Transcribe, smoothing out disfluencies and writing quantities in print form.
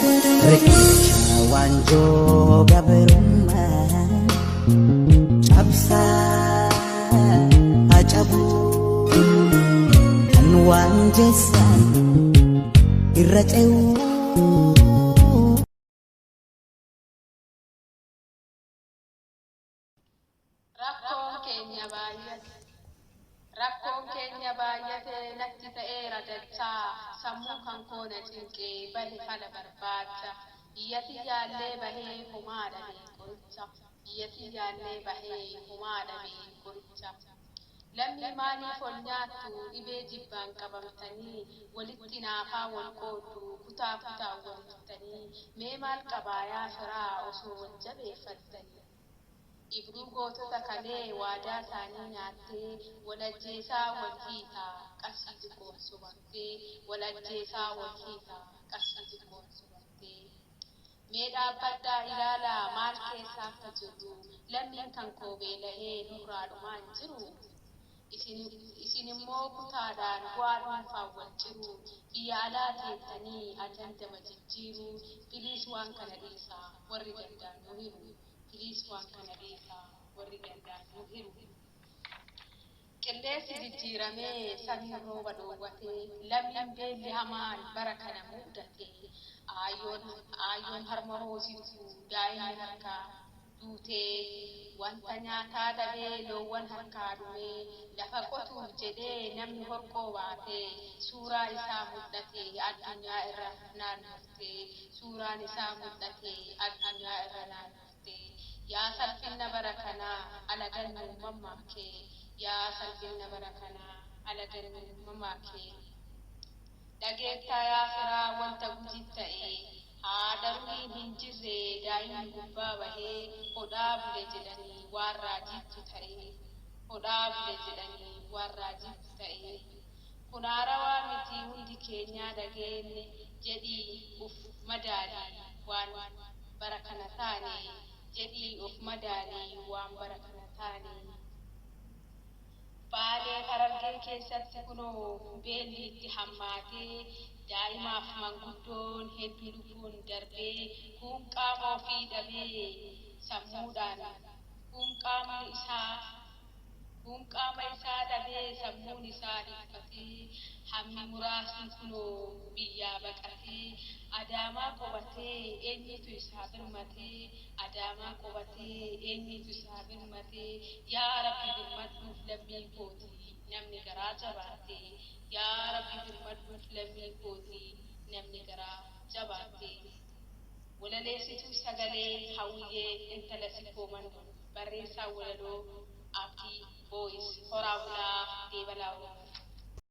Rikicha wanjo gaberumma cabsa acabu kan wanjesa irraceu Rakkoon keenya baay'atee natti ta'eera dachaa sammuu kan koona cinqee bahe kana barbaacha biyyatti yaallee bahee homaa dhabee qoricha biyyatti yaallee bahee homaa dhabee qoricha lammii maaliif ol nyaattu dhibee jibbaan qabamtanii walitti naafaa wal qooddu kutaa kutaa wal tuttanii mee maal qabaayaa firaa osoo wal jabeeffattanii Ibruu gootota kalee waadaa isaanii nyaattee walajjeesaa wal hiitaa qarshii xiqqoon sumattee walajjeesaa wal hiitaa qarshii xiqqoon sumattee mee dhaabbadhaa ilaalaa maal keessa akka jirru lammiin kan koobee lahee nurraa dhumaan jiru isin immoo kutaadhaan bu'aa dhuunfaan wal ciru biyya alaa teettanii ajandama jijjiiru biliis waan kana dhiisaa warri danda'an nu hiru. Please waan kana dhiisaa warri danda'an nu hiru. Qilleensi jijjiiramee samii rooba dhoowwatee lammiin beelli hamaan bara kana mudate aayyoon harma hoositu daa'imni harkaa duutee wanta nyaataa dhabee loowwan harkaa dhumee lafa qotuuf jedhee namni horqoo baatee suuraa isaa mul'ate addunyaa irra naannoftee suuraan isaa mul'ate addunyaa irra naannoftee yaa salphina bara kanaa alagannu mammaakee yaa salphina bara kanaa alagannu mammaakee dhageettaa yaa firaa wanta gujit ta'ee haadharuun hin jirre daa'imni gubbaa bahee hodhaa bule jedhanii waan raajiitu ta'ee hodhaa bule jedhanii waan raajiitu ta'ee kun haarawaa miti hundi keenyaa dhageenye jedhii uf madaalii waan bara kana taane jedhii uf madaalii waan bara kana taane baalee Harargee keessatti kunoo beelli itti hammaatee daa'imaaf manguddoon hedduu lubbuun darbee kun qaama ofii dhabee sammuudhaan kun qaama isaa dhabee sammuun isaa dhiphatee hammi muraasni kunoo biyyaa baqatee adaamaa qobatee eenyutu isaa birmatee adaamaa qobatee eenyutu isaa birmatee yaa rabbi birmadhuuf lammii kootii namni garaa jabaatee yaa rabbi birmadhuuf lammii kootii namni garaa jabaatee walaleessituu sagalee hawwiyyee intala sikkoo mandoo barreessaa walaloo Abdii Boys horaa bulaa deebalaa